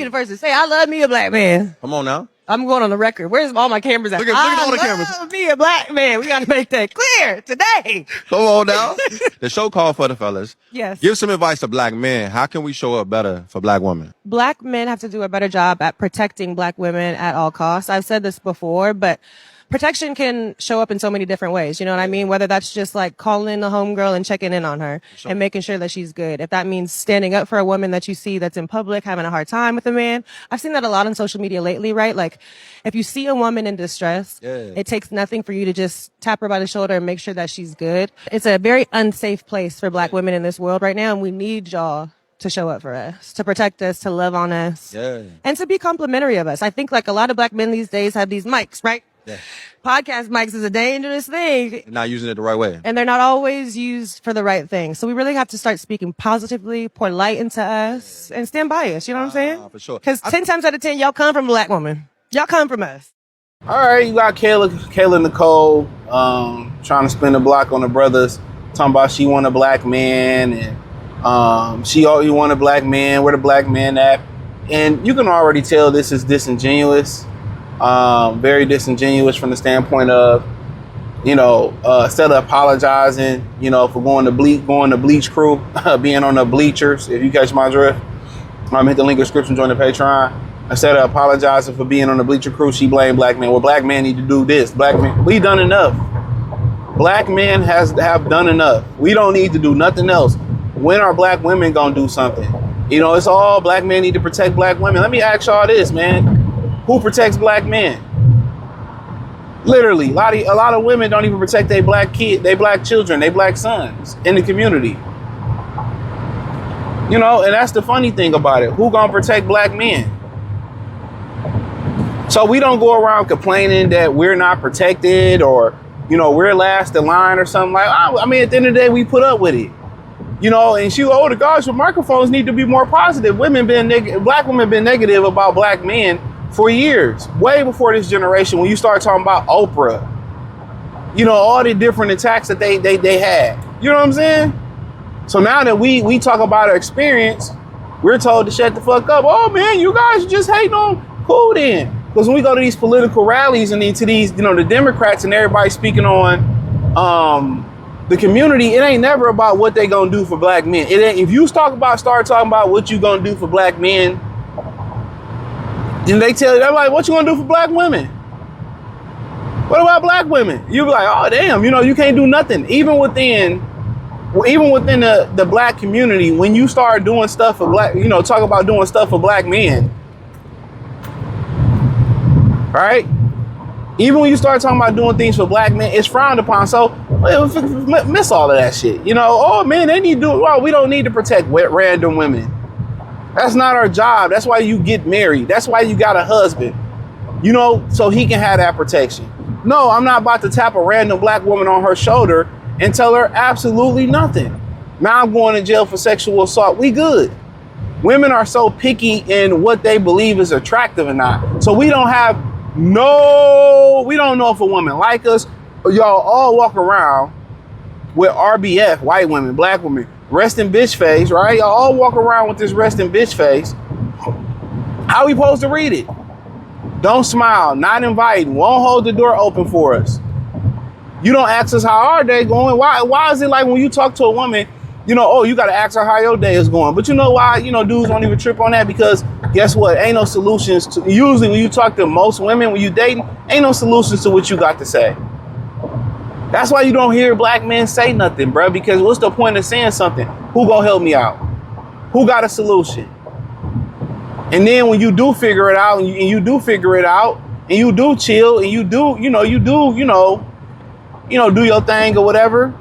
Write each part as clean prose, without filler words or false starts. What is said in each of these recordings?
be the first to say I love me a black man. Come on now. I'm going on the record. Where's all my cameras at? Look at all the cameras. I love me a black man. We got to make that clear today. Come on now. The show called for the fellas. Yes. Give some advice to black men. How can we show up better for black women? Black men have to do a better job at protecting black women at all costs. I've said this before, but protection can show up in so many different ways. You know what I mean? Whether that's just like calling the homegirl and checking in on her and making sure that she's good. If that means standing up for a woman that you see that's in public having a hard time with a man. I've seen that a lot on social media lately, right? Like if you see a woman in distress, it takes nothing for you to just tap her by the shoulder and make sure that she's good. It's a very unsafe place for black women in this world right now. And we need y'all to show up for us, to protect us, to love on us, and to be complimentary of us. I think like a lot of black men these days have these mics, right? Yeah. Podcast mics is a dangerous thing. Not using it the right way. And they're not always used for the right thing. So we really have to start speaking positively, pour light into us, and stand by us. You know what I'm saying? For sure. Because 10 times out of 10, y'all come from a black woman. Y'all come from us. All right, you got Kayla, Nicole, trying to spin the block on the brothers, talking about she want a black man, and she always want a black man. Where the black man at? And you can already tell this is disingenuous. Very disingenuous from the standpoint of, instead of apologizing, for going to bleach crew, being on the bleachers, if you catch my drift, hit the link in the description, join the Patreon. Instead of apologizing for being on the bleacher crew, she blamed black men. Well, black men need to do this. Black men, we done enough. Black men have done enough. We don't need to do nothing else. When are black women gonna do something? It's all black men need to protect black women. Let me ask y'all this, man. Who protects black men? Literally, a lot of women don't even protect their black black children, their black sons in the community. And that's the funny thing about it. Who gonna protect black men? So we don't go around complaining that we're not protected or, we're last in line or something like. I mean, at the end of the day, we put up with it. And the guys with microphones need to be more positive. Black women been negative about black men for years, way before this generation. When you start talking about Oprah, all the different attacks that they had. You know what I'm saying? So now that we talk about our experience, we're told to shut the fuck up. Oh man, you guys just hating on who then? Because when we go to these political rallies and into these, the Democrats and everybody speaking on the community, it ain't never about what they gonna do for black men. It ain't. If you start talking about what you gonna do for black men, then they tell you, they're like, what you gonna do for black women? What about black women? You be like, oh damn, you can't do nothing. Even within the black community, when you start doing stuff for black, talk about doing stuff for black men, right? Even when you start talking about doing things for black men, it's frowned upon. So miss all of that shit. Oh man, they need to do it. Well, we don't need to protect random women. That's not our job. That's why you get married. That's why you got a husband, so he can have that protection. No, I'm not about to tap a random black woman on her shoulder and tell her absolutely nothing. Now I'm going to jail for sexual assault. We good. Women are so picky in what they believe is attractive or not. So we don't know if a woman like us. Y'all all walk around with RBF, white women, black women, resting bitch face, right? Y'all all walk around with this resting bitch face. How we supposed to read it? Don't smile, not inviting, won't hold the door open for us. You don't ask us how our day going. Why is it like when you talk to a woman, you got to ask her how your day is going. But you know why? Dudes don't even trip on that, because guess what? Ain't no solutions to, usually when you talk to most women, when you dating, ain't no solutions to what you got to say. That's why you don't hear black men say nothing, bro, because what's the point of saying something? Who gonna help me out? Who got a solution? And then when you do figure it out, and you do figure it out, and you do chill, and you do do your thing or whatever,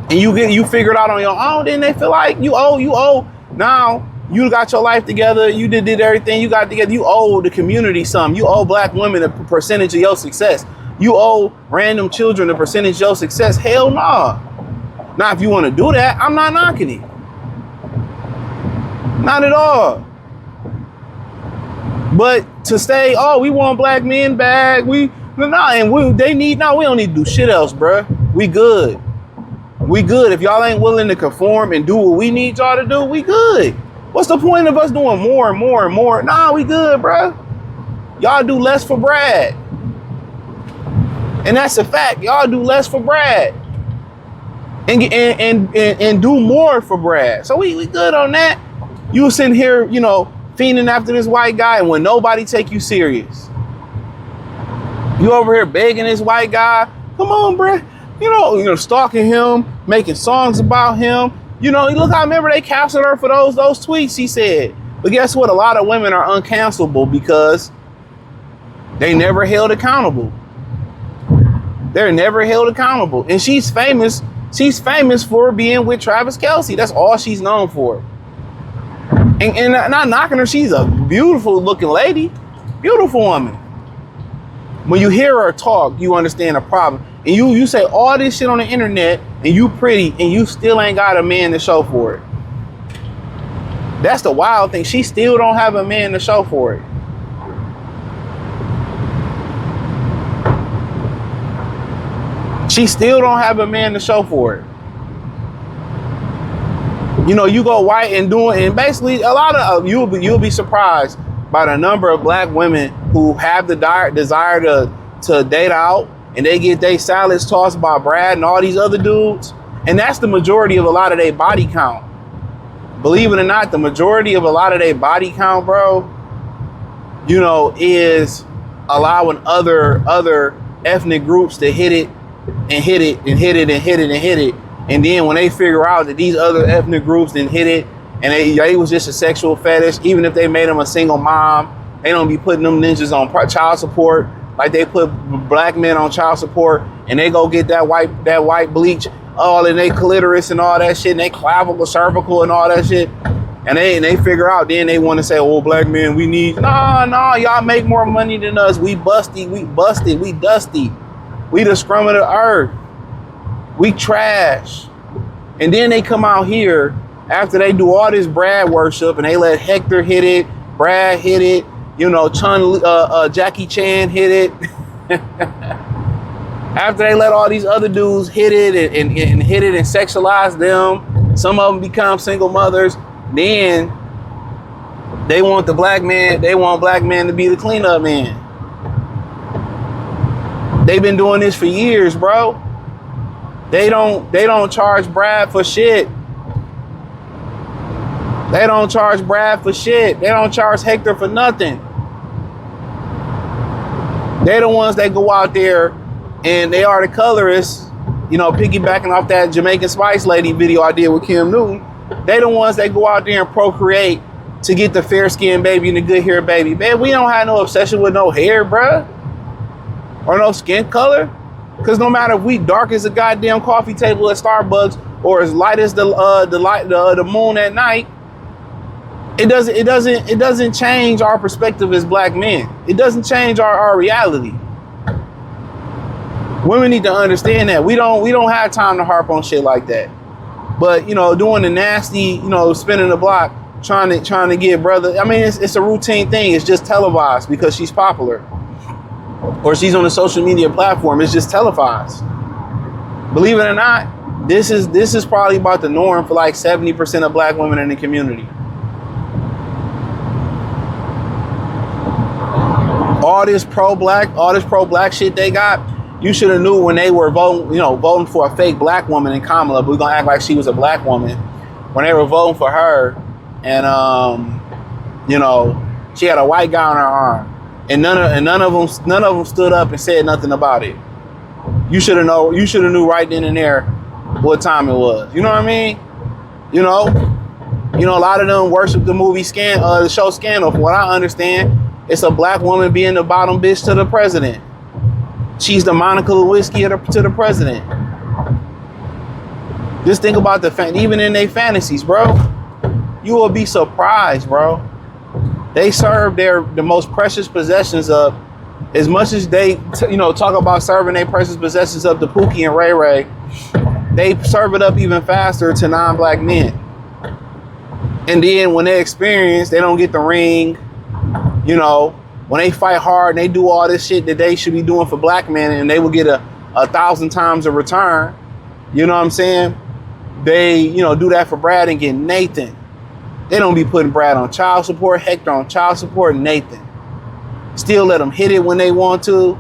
and you figure it out on your own, then they feel like you owe. Now you got your life together, you did everything you got together, you owe the community something. You owe black women a percentage of your success. You owe random children a percentage of your success. Hell nah. Now if you want to do that, I'm not knocking it. Not at all. But to say, oh, we want black men back, we don't need to do shit else, bruh. We good. We good. If y'all ain't willing to conform and do what we need y'all to do, we good. What's the point of us doing more and more and more? Nah, we good, bro. Y'all do less for Brad. And that's a fact. Y'all do less for Brad. And do more for Brad. So we good on that. You sitting here, you know, fiending after this white guy, and when nobody take you serious. You over here begging this white guy, come on, Brad. You know, stalking him, making songs about him. You know, look, I remember they canceled her for those tweets he said. But guess what? A lot of women are uncancelable because they never held accountable. They're never held accountable. And she's famous. She's famous for being with Travis Kelce. That's all she's known for. And not knocking her, she's a beautiful looking lady. Beautiful woman. When you hear her talk, you understand the problem. And you say all this shit on the internet, and you pretty, and you still ain't got a man to show for it. That's the wild thing. She still don't have a man to show for it. She still don't have a man to show for it. You know, you go white and and basically a lot of you'll be surprised by the number of black women who have the desire to date out, and they get their salads tossed by Brad and all these other dudes. And that's the majority of a lot of their body count. Believe it or not, the majority of a lot of their body count, bro, you know, is allowing other ethnic groups to hit it and hit it and hit it and hit it and hit it. And then when they figure out that these other ethnic groups didn't hit it and they was just a sexual fetish, even if they made them a single mom, they don't be putting them ninjas on child support like they put black men on child support, and they go get that white bleach all in their clitoris and all that shit, and they clavicle, cervical and all that shit. And they figure out, then they want to say, oh, black men, we need, no, y'all make more money than us. We busted, we dusty. We the scrum of the earth. We trash. And then they come out here after they do all this Brad worship, and they let Hector hit it, Brad hit it, you know, Jackie Chan hit it. After they let all these other dudes hit it and hit it and sexualize them, some of them become single mothers. Then they want black man to be the cleanup man. They've been doing this for years, bro. They don't charge Brad for shit. They don't charge Brad for shit. They don't charge Hector for nothing. They're the ones that go out there and they are the colorists, you know, piggybacking off that Jamaican Spice Lady video I did with Kim Newton. They the ones that go out there and procreate to get the fair-skinned baby and the good-haired baby. Man, we don't have no obsession with no hair, bruh. Or no skin color. Because no matter if we dark as a goddamn coffee table at Starbucks or as light as the moon at night, it doesn't change our perspective as black men. It doesn't change our reality. Women need to understand that. We don't have time to harp on shit like that. But, you know, doing the nasty, you know, spinning the block, trying to get brother. I mean, it's a routine thing. It's just televised because she's popular. Or she's on a social media platform. It's just televised. Believe it or not, this is probably about the norm for like 70% of black women in the community. All this pro-black shit they got, you should have knew when they were voting for a fake black woman in Kamala, but we're gonna act like she was a black woman. When they were voting for her, and you know, she had a white guy on her arm. And none of them stood up and said nothing about it. You should have knew right then and there what time it was. You know what I mean? You know, a lot of them worship the movie the show Scandal. From what I understand, it's a black woman being the bottom bitch to the president. She's the Monica Lewinsky to the president. Just think about even in their fantasies, bro. You will be surprised, bro. They serve the most precious possessions up as much as they, talk about serving their precious possessions up to Pookie and Ray Ray. They serve it up even faster to non-black men. And then when they experience, they don't get the ring. You know, when they fight hard and they do all this shit that they should be doing for black men, and they will get a 1,000 times a return. You know what I'm saying? They, do that for Brad and get Nathan. They don't be putting Brad on child support, Hector on child support, Nathan. Still let them hit it when they want to.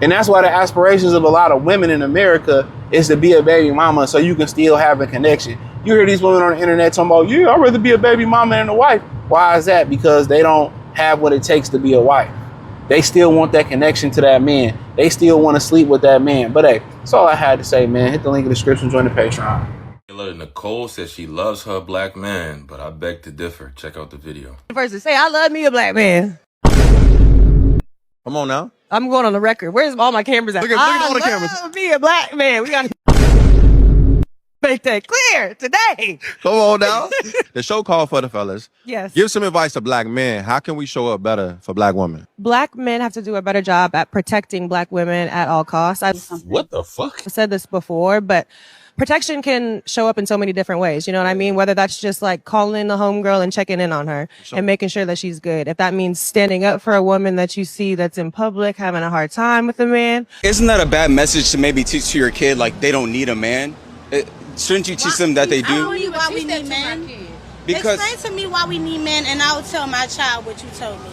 And that's why the aspirations of a lot of women in America is to be a baby mama so you can still have a connection. You hear these women on the internet talking about, yeah, I'd rather be a baby mama than a wife. Why is that? Because they don't have what it takes to be a wife. They still want that connection to that man. They still want to sleep with that man. But hey, that's all I had to say, man. Hit the link in the description, join the Patreon. Nicole says she loves her black man, but I beg to differ. Check out the video. Versus say, I love me a black man. Come on now. I'm going on the record. Where's all my cameras at? Look at all the cameras. I love me a black man. We got to make that clear today. Come on now. The show called for the fellas. Yes. Give some advice to black men. How can we show up better for black women? Black men have to do a better job at protecting black women at all costs. I've What the fuck? said this before, but protection can show up in so many different ways. You know what I mean? Whether that's just like calling the homegirl and checking in on her and making sure that she's good. If that means standing up for a woman that you see that's in public having a hard time with a man. Isn't that a bad message to maybe teach to your kid, like they don't need a man? Shouldn't you teach them that they I do? don't need why we need men. Because explain to me why we need men, and I will tell my child what you told me.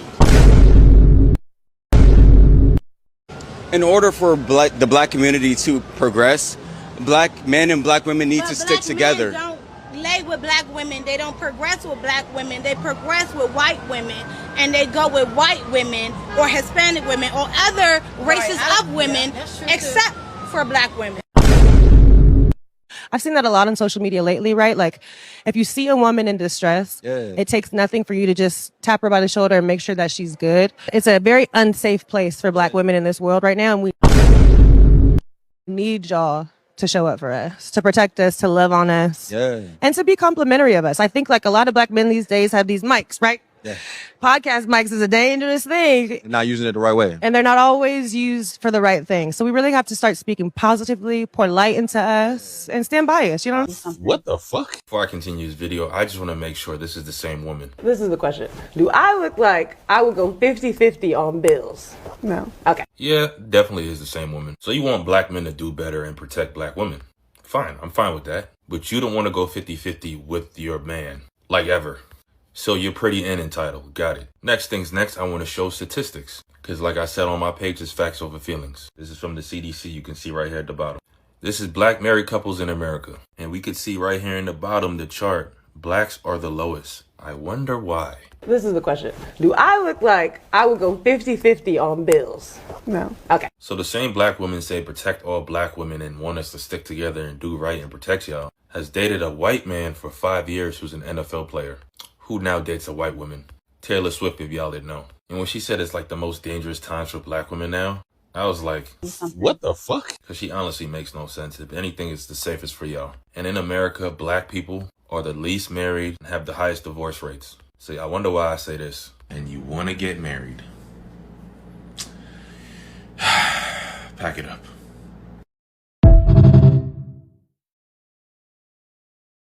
in order for the black community to progress, black men and black women need to stick together. Men don't lay with black women. They don't progress with black women. They progress with white women, and they go with white women or Hispanic women or other races of women, except for black women. I've seen that a lot on social media lately, right? Like, if you see a woman in distress, it takes nothing for you to just tap her by the shoulder and make sure that she's good. It's a very unsafe place for black women in this world right now, and we need y'all to show up for us, to protect us, to love on us, and to be complimentary of us. I think like a lot of black men these days have these mics, right? Podcast mics is a dangerous thing. They're not using it the right way. And they're not always used for the right thing. So we really have to start speaking positively, pour light into us, and stand by us, you know? What the fuck? Before I continue this video, I just want to make sure this is the same woman. This is the question. Do I look like I would go 50-50 on bills? No. Okay. Yeah, definitely is the same woman. So you want black men to do better and protect black women. Fine, I'm fine with that. But you don't want to go 50-50 with your man. Like ever. So you're pretty and entitled. Got it. Next things next, I want to show statistics. Because like I said on my page, it's facts over feelings. This is from the CDC. You can see right here at the bottom. This is black married couples in America. And we could see right here in the bottom, the chart. Blacks are the lowest. I wonder why. This is the question. Do I look like I would go 50-50 on bills? No. Okay. So the same black woman say protect all black women and want us to stick together and do right and protect y'all has dated a white man for 5 years who's an NFL player. Who now dates a white woman? Taylor Swift, if y'all didn't know. And when she said it's like the most dangerous times for black women now, I was like, what the fuck? Because she honestly makes no sense. If anything, it's the safest for y'all. And in America, black people are the least married and have the highest divorce rates. See, I wonder why I say this. And you want to get married. Pack it up.